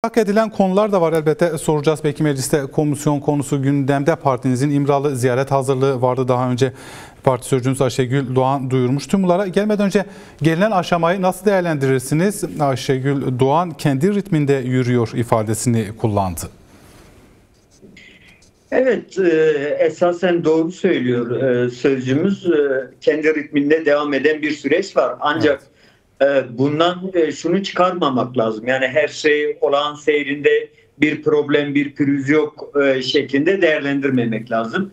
Hak edilen konular da var elbette, soracağız. Belki mecliste komisyon konusu gündemde. Partinizin İmralı ziyaret hazırlığı vardı. Daha önce parti sözcünüz Ayşegül Doğan duyurmuş. Tüm bunlara gelmeden önce gelinen aşamayı nasıl değerlendirirsiniz? Ayşegül Doğan kendi ritminde yürüyor ifadesini kullandı. Evet, esasen doğru söylüyor sözcümüz. Kendi ritminde devam eden bir süreç var. Ancak bundan şunu çıkarmamak lazım. Yani her şey olağan seyrinde bir problem, bir pürüz yok şeklinde değerlendirmemek lazım.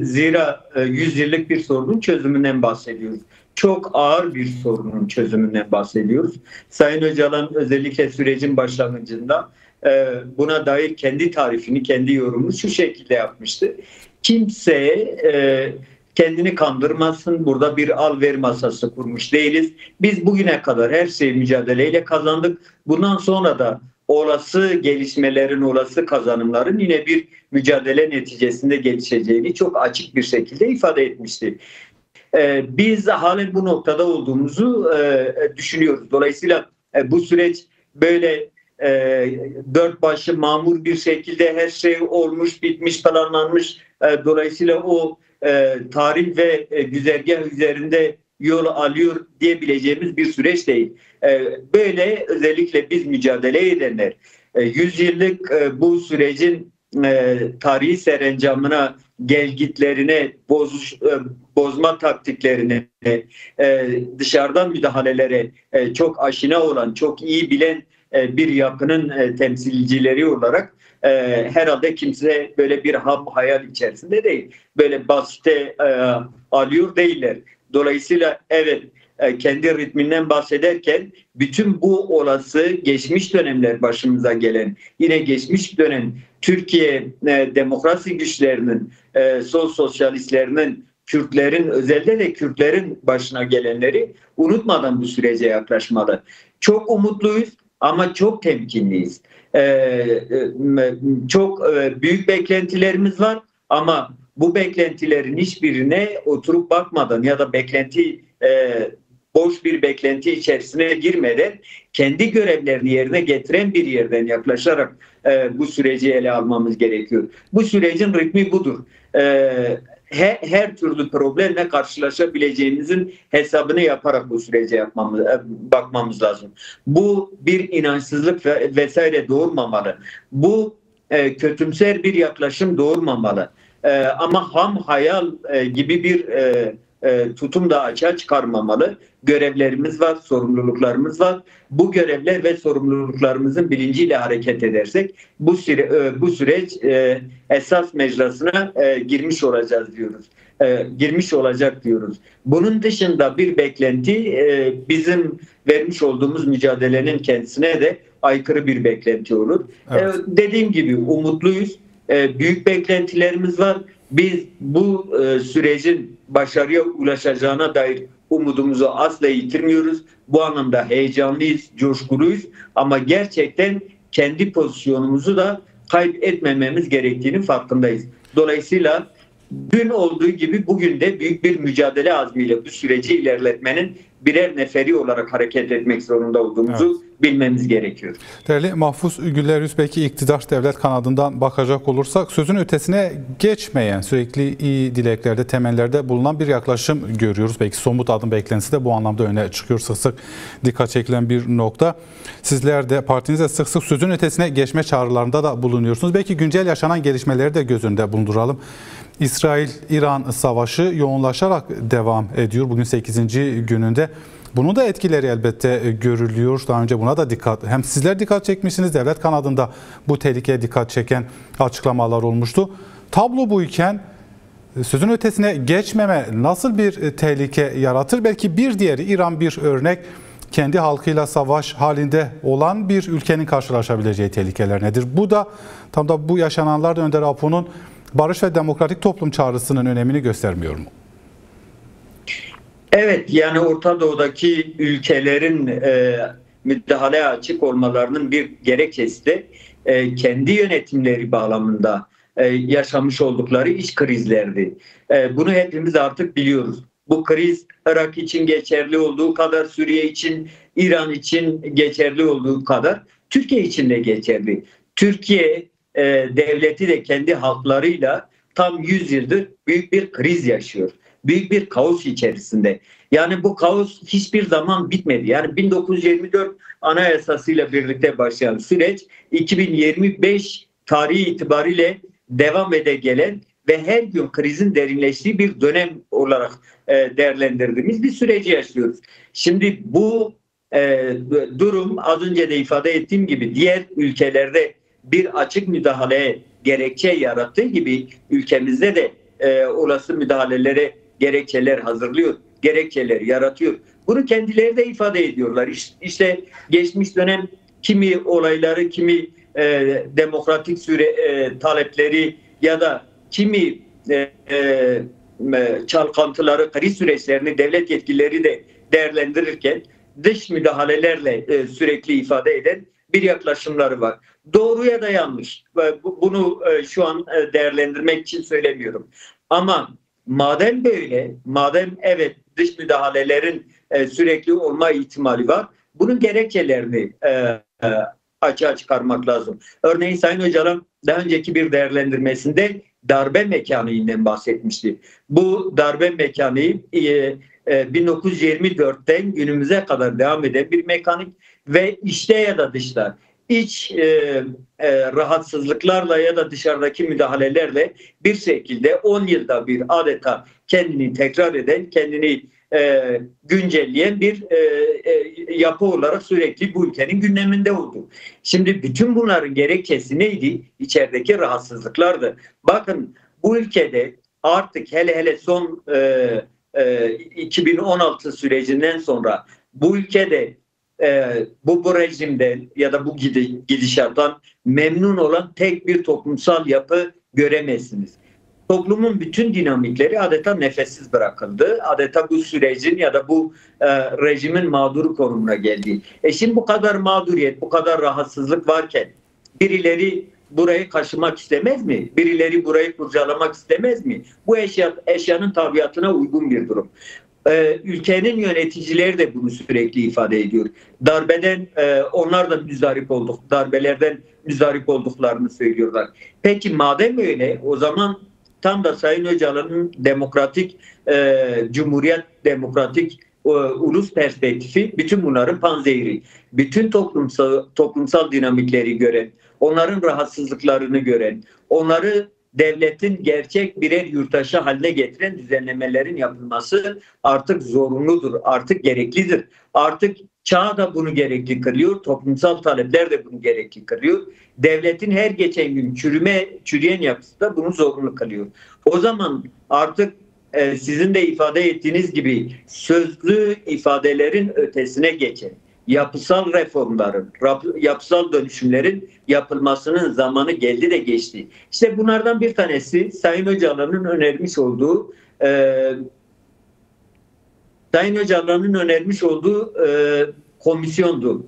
Zira 100 yıllık bir sorunun çözümünden bahsediyoruz. Çok ağır bir sorunun çözümünden bahsediyoruz. Sayın Öcalan özellikle sürecin başlangıcında buna dair kendi tarifini, kendi yorumunu şu şekilde yapmıştı. Kimse kendini kandırmasın, burada bir al-ver masası kurmuş değiliz. Biz bugüne kadar her şeyi mücadeleyle kazandık. Bundan sonra da olası gelişmelerin, olası kazanımların yine bir mücadele neticesinde gelişeceğini çok açık bir şekilde ifade etmişti. Biz halen bu noktada olduğumuzu düşünüyoruz. Dolayısıyla bu süreç böyle dört başı mamur bir şekilde her şey olmuş, bitmiş, planlanmış. Dolayısıyla o tarih ve güzergah üzerinde yol alıyor diyebileceğimiz bir süreç değil. Böyle özellikle biz mücadele edenler 100 yıllık bu sürecin tarihi serencamına, gelgitlerine, bozma taktiklerine, dışarıdan müdahalelere çok aşina olan, çok iyi bilen bir yapının temsilcileri olarak herhalde kimse böyle bir ham hayal içerisinde değil. Böyle basite alıyor değiller. Dolayısıyla evet, kendi ritminden bahsederken bütün bu olası geçmiş dönemler başımıza gelen, yine geçmiş dönem Türkiye demokrasi güçlerinin, sol sosyalistlerinin, Kürtlerin, özellikle de Kürtlerin başına gelenleri unutmadan bu sürece yaklaşmalı. Çok umutluyuz ama çok temkinliyiz. Çok büyük beklentilerimiz var ama bu beklentilerin hiçbirine oturup bakmadan ya da boş bir beklenti içerisine girmeden kendi görevlerini yerine getiren bir yerden yaklaşarak bu süreci ele almamız gerekiyor. Bu sürecin ritmi budur. Her türlü problemle karşılaşabileceğimizin hesabını yaparak bu sürece bakmamız lazım. Bu bir inançsızlık vesaire doğurmamalı. Bu kötümser bir yaklaşım doğurmamalı. Ama ham hayal gibi bir tutum da açığa çıkarmamalı. Görevlerimiz var, sorumluluklarımız var. Bu görevler ve sorumluluklarımızın bilinciyle hareket edersek bu süreç esas mecrasına girmiş olacağız diyoruz. Girmiş olacak diyoruz. Bunun dışında bir beklenti bizim vermiş olduğumuz mücadelenin kendisine de aykırı bir beklenti olur. Evet. Dediğim gibi umutluyuz. Büyük beklentilerimiz var. Biz bu sürecin başarıya ulaşacağına dair umudumuzu asla yitirmiyoruz. Bu anlamda heyecanlıyız, coşkuluyuz ama gerçekten kendi pozisyonumuzu da kaybetmememiz gerektiğinin farkındayız. Dolayısıyla dün olduğu gibi bugün de büyük bir mücadele azmiyle bu süreci ilerletmenin birer neferi olarak hareket etmek zorunda olduğumuzu bilmemiz gerekiyor. Değerli Mahfuz Güler, belki iktidar devlet kanadından bakacak olursak sözün ötesine geçmeyen, sürekli iyi dileklerde, temellerde bulunan bir yaklaşım görüyoruz. Belki somut adım beklentisi de bu anlamda öne çıkıyor. Sık sık dikkat çekilen bir nokta. Sizler de partinizde sık sık sözün ötesine geçme çağrılarında da bulunuyorsunuz. Belki güncel yaşanan gelişmeleri de göz önünde bulunduralım. İsrail-İran savaşı yoğunlaşarak devam ediyor. Bugün 8. gününde. Bunun da etkileri elbette görülüyor. Daha önce buna da hem sizler dikkat çekmişsiniz, devlet kanadında bu tehlikeye dikkat çeken açıklamalar olmuştu. Tablo buyken sözün ötesine geçmeme nasıl bir tehlike yaratır? Belki bir diğeri İran bir örnek. Kendi halkıyla savaş halinde olan bir ülkenin karşılaşabileceği tehlikeler nedir? Bu da tam da bu yaşananlar da Önder Apo'nun barış ve demokratik toplum çağrısının önemini göstermiyor mu? Evet, yani Orta Doğu'daki ülkelerin müdahaleye açık olmalarının bir gerekçesi de kendi yönetimleri bağlamında yaşamış oldukları iç krizlerdi. Bunu hepimiz artık biliyoruz. Bu kriz Irak için geçerli olduğu kadar, Suriye için, İran için geçerli olduğu kadar Türkiye için de geçerli. Türkiye devleti de kendi halklarıyla tam 100 yıldır büyük bir kriz yaşıyor. Büyük bir kaos içerisinde. Yani bu kaos hiçbir zaman bitmedi. Yani 1924 Anayasası'yla birlikte başlayan süreç 2025 tarihi itibariyle devam ede gelen ve her gün krizin derinleştiği bir dönem olarak değerlendirdiğimiz bir süreci yaşıyoruz. Şimdi bu durum az önce de ifade ettiğim gibi diğer ülkelerde bir açık müdahaleye gerekçe yarattığı gibi ülkemizde de olası müdahalelere gerekçeler hazırlıyor, gerekçeler yaratıyor. Bunu kendileri de ifade ediyorlar. İşte geçmiş dönem kimi olayları, kimi demokratik talepleri ya da kimi çalkantıları, kriz süreçlerini devlet yetkilileri de değerlendirirken dış müdahalelerle sürekli ifade eden bir yaklaşımları var. Doğru ya da yanlış. Bunu şu an değerlendirmek için söylemiyorum. Ama madem böyle, madem evet dış müdahalelerin sürekli olma ihtimali var, bunun gerekçelerini açığa çıkarmak lazım. Örneğin Sayın Öcalan daha önceki bir değerlendirmesinde darbe mekaniğinden bahsetmişti. Bu darbe mekaniği 1924'ten günümüze kadar devam eden bir mekanik ve içte ya da dışta iç rahatsızlıklarla ya da dışarıdaki müdahalelerle bir şekilde 10 yılda bir adeta kendini tekrar eden, kendini güncelleyen bir yapı olarak sürekli bu ülkenin gündeminde oldu. Şimdi bütün bunların gerekçesi neydi? İçerideki rahatsızlıklardı. Bakın bu ülkede artık hele son 2016 sürecinden sonra bu ülkede bu rejimden ya da bu gidişattan memnun olan tek bir toplumsal yapı göremezsiniz. Toplumun bütün dinamikleri adeta nefessiz bırakıldı. Adeta bu sürecin ya da bu rejimin mağduru konumuna geldi. Şimdi bu kadar mağduriyet, bu kadar rahatsızlık varken birileri burayı kaşımak istemez mi? Birileri burayı kurcalamak istemez mi? Bu eşyanın tabiatına uygun bir durum. Ülkenin yöneticileri de bunu sürekli ifade ediyor. Darbeden onlar da darbelerden müzdarip olduklarını söylüyorlar. Peki madem öyle, o zaman tam da Sayın Öcalan'ın demokratik cumhuriyet, demokratik ulus perspektifi bütün bunların panzehiri. Bütün toplumsal dinamikleri gören, onların rahatsızlıklarını gören, onları devletin gerçek birer yurttaşı haline getiren düzenlemelerin yapılması artık zorunludur, artık gereklidir. Artık çağ da bunu gerekli kılıyor, toplumsal talepler de bunu gerekli kılıyor. Devletin her geçen gün çürüyen yapısı da bunu zorunlu kılıyor. O zaman artık sizin de ifade ettiğiniz gibi sözlü ifadelerin ötesine geçen yapısal reformların, yapısal dönüşümlerin yapılmasının zamanı geldi de geçti. İşte bunlardan bir tanesi Sayın Öcalan'ın önermiş olduğu komisyondu.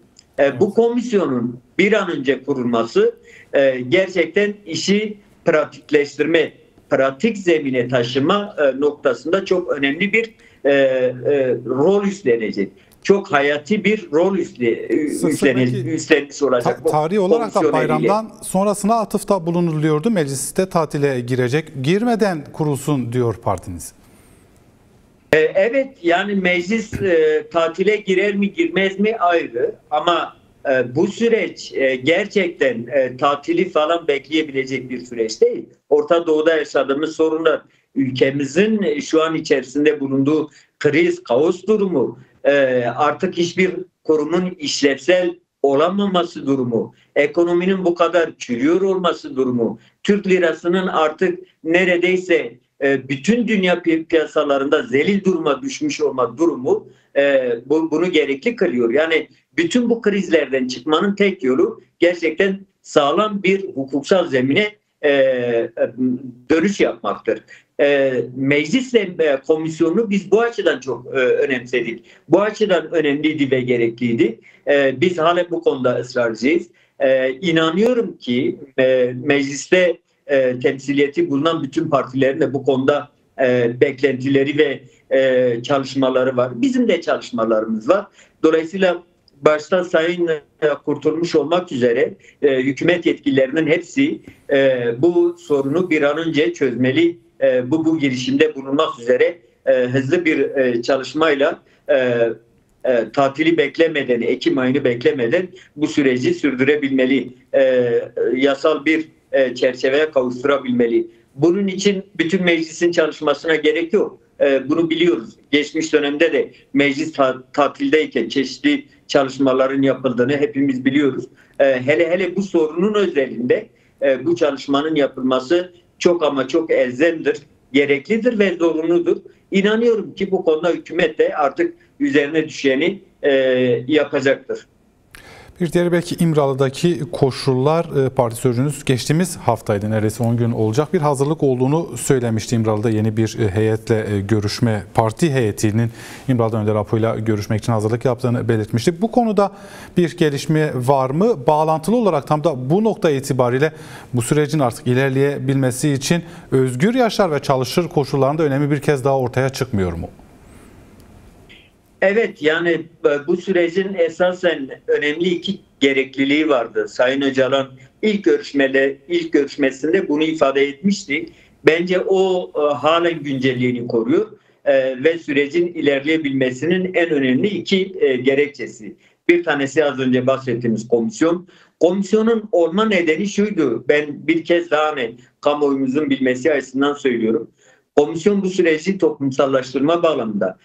Bu komisyonun bir an önce kurulması gerçekten işi pratikleştirme, pratik zemine taşıma noktasında çok önemli bir rol üstlenecek. Çok hayati bir rol üstlenmiş olacak. Tarihi olarak da bayramdan sonrasına atıfta bulunuluyordu. Mecliste tatile girecek. Girmeden kurulsun diyor partiniz. Evet, yani meclis tatile girer mi girmez mi ayrı, ama bu süreç gerçekten tatili falan bekleyebilecek bir süreç değil. Orta Doğu'da yaşadığımız sorunlar, ülkemizin şu an içerisinde bulunduğu kriz, kaos durumu, artık hiçbir kurumun işlevsel olamaması durumu, ekonominin bu kadar çürüyor olması durumu, Türk lirasının artık neredeyse bütün dünya piyasalarında zelil duruma düşmüş olma durumu bunu gerekli kılıyor. Yani bütün bu krizlerden çıkmanın tek yolu gerçekten sağlam bir hukuksal zemine dönüş yapmaktır. Meclisle komisyonu biz bu açıdan çok önemsedik. Bu açıdan önemliydi ve gerekliydi. Biz hala bu konuda ısrarcıyız. İnanıyorum ki mecliste temsiliyeti bulunan bütün partilerin de bu konuda beklentileri ve çalışmaları var. Bizim de çalışmalarımız var. Dolayısıyla başta Sayın Kurtulmuş olmak üzere hükümet yetkililerinin hepsi bu sorunu bir an önce çözmeli. Bu girişimde bulunmak üzere hızlı bir çalışmayla tatili beklemeden, Ekim ayını beklemeden bu süreci sürdürebilmeli. Yasal bir çerçeveye kavuşturabilmeli. Bunun için bütün meclisin çalışmasına gerek yok. Bunu biliyoruz. Geçmiş dönemde de meclis tatildeyken çeşitli çalışmaların yapıldığını hepimiz biliyoruz. Hele bu sorunun özelinde bu çalışmanın yapılması çok ama çok elzemdir, gereklidir ve zorunludur. İnanıyorum ki bu konuda hükümet de artık üzerine düşeni yapacaktır. Bir diğeri belki İmralı'daki koşullar. Parti sözcünüz geçtiğimiz haftaydı, neredeyse 10 gün olacak, bir hazırlık olduğunu söylemişti. İmralı'da yeni bir heyetle görüşme, parti heyetinin İmralı'da Önder Apo'yla görüşmek için hazırlık yaptığını belirtmişti. Bu konuda bir gelişme var mı? Bağlantılı olarak tam da bu nokta itibariyle bu sürecin artık ilerleyebilmesi için özgür yaşar ve çalışır koşullarında önemi bir kez daha ortaya çıkmıyor mu? Evet, yani bu sürecin esasen önemli iki gerekliliği vardı. Sayın Öcalan ilk görüşmesinde bunu ifade etmişti. Bence o halen güncelliğini koruyor ve sürecin ilerleyebilmesinin en önemli iki gerekçesi. Bir tanesi az önce bahsettiğimiz komisyon. Komisyonun olma nedeni şuydu. Ben bir kez daha kamuoyumuzun bilmesi açısından söylüyorum. Komisyon bu süreci toplumsallaştırma bağlamında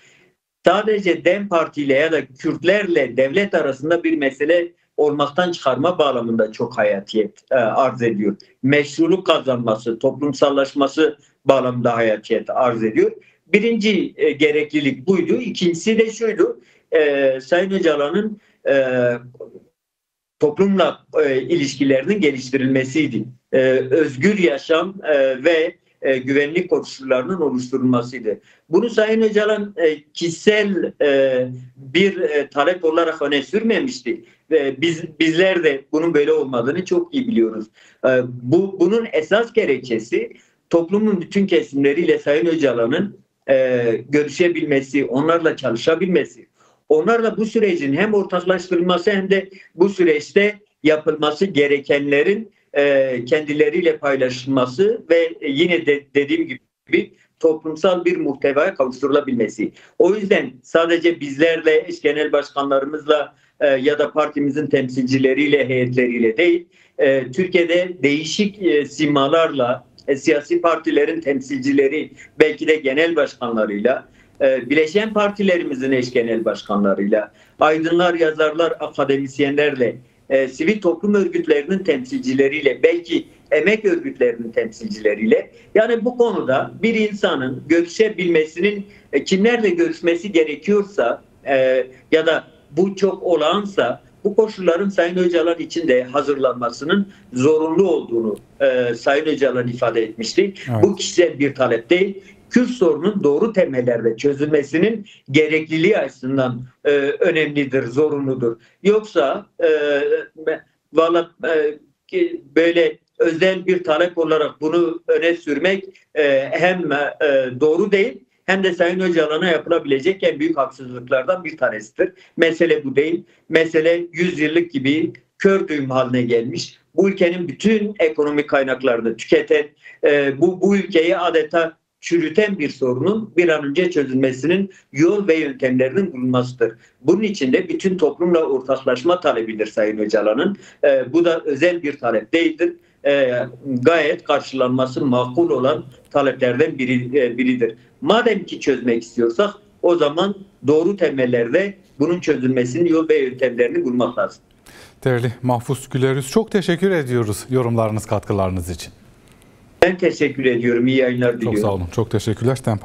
sadece DEM Parti ile ya da Kürtlerle devlet arasında bir mesele olmaktan çıkarma bağlamında çok hayatiyet arz ediyor. Meşruluk kazanması, toplumsallaşması bağlamında hayatiyet arz ediyor. Birinci gereklilik buydu. İkincisi de şuydu. Sayın Öcalan'ın toplumla ilişkilerinin geliştirilmesiydi. Özgür yaşam ve güvenlik koşullarının oluşturulmasıydı. Bunu Sayın Öcalan kişisel bir talep olarak öne sürmemişti. Bizler de bunun böyle olmadığını çok iyi biliyoruz. Bunun esas gerekçesi toplumun bütün kesimleriyle Sayın Öcalan'ın görüşebilmesi, onlarla çalışabilmesi, onlarla bu sürecin hem ortaklaştırılması hem de bu süreçte yapılması gerekenlerin kendileriyle paylaşılması ve yine de dediğim gibi toplumsal bir muhtevaya kavuşturulabilmesi. O yüzden sadece bizlerle, eş genel başkanlarımızla ya da partimizin temsilcileriyle, heyetleriyle değil, Türkiye'de değişik simalarla, siyasi partilerin temsilcileri, belki de genel başkanlarıyla, bileşen partilerimizin eş genel başkanlarıyla, aydınlar, yazarlar, akademisyenlerle, sivil toplum örgütlerinin temsilcileriyle, belki emek örgütlerinin temsilcileriyle, yani bu konuda bir insanın görüşebilmesinin kimlerle görüşmesi gerekiyorsa ya da bu çok olağansa bu koşulların Sayın Öcalan için de hazırlanmasının zorunlu olduğunu Sayın Öcalan ifade etmişti. Evet. Bu kişisel bir talep değil. Kürt sorunun doğru temellerde çözülmesinin gerekliliği açısından önemlidir, zorunludur. Yoksa böyle özel bir talep olarak bunu öne sürmek hem doğru değil hem de Sayın Öcalan'a yapılabilecek en büyük haksızlıklardan bir tanesidir. Mesele bu değil. Mesele 100 yıllık gibi kör düğüm haline gelmiş. Bu ülkenin bütün ekonomik kaynaklarını tüketen, bu ülkeyi adeta çürüten bir sorunun bir an önce çözülmesinin yol ve yöntemlerinin bulunmasıdır. Bunun için de bütün toplumla ortaklaşma talebidir Sayın Öcalan'ın. Bu da özel bir talep değildir. Gayet karşılanması makul olan taleplerden biridir. Madem ki çözmek istiyorsak o zaman doğru temellerde bunun çözülmesinin yol ve yöntemlerini bulmak lazım. Değerli Mahfuz Gülerüz, çok teşekkür ediyoruz yorumlarınız, katkılarınız için. Ben teşekkür ediyorum. İyi yayınlar diliyorum. Çok sağ olun. Çok teşekkürler.